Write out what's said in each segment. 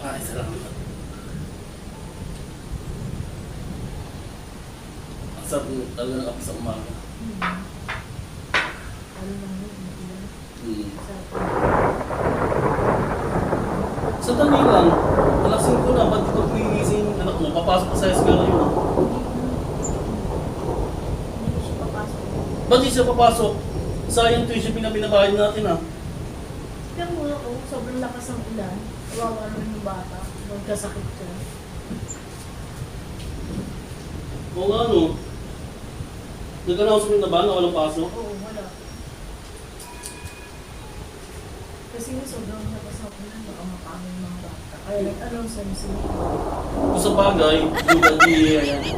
Ay, salamat. Ang sarap talaga ng kape sa umaga. Sa dami lang, alasing ko na, ba't di ko pinising anak mo? Papasok pa sa eskwela yun. Ba't di siya papasok? Sayang tuition binabayad natin ah. Tignan mo ako, sobrang lakas ng ulan. Kawawa naman yung bata. Magkasakit ka. O nga ano, nag-announcement na ba na walang pasok? Oo, wala. Kasi yung sobrang lakas ng ulan, baka makamin ng mga bata. Kaya nag-announce na sila. Kung sa bagay,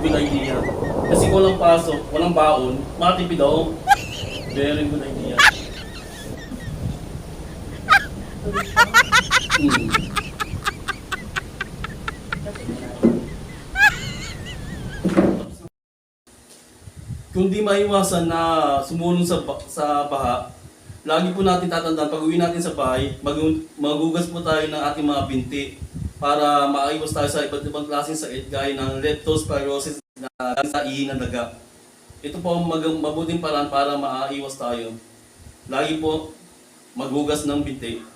good idea. Kasi kung walang pasok, walang baon, matipid ako. Very good idea. Kung di maiwasan na sumulong sa baha, lagi po natin tatandaan, pag uwi natin sa bahay, magugas po tayo ng ating mga binti para maiwas tayo sa iba't ibang klaseng sakit gaya ng leptospirosis na sa ihi ng daga. Ito po ang mabuting paraan para maiwas tayo. Lagi po maghugas ng binti.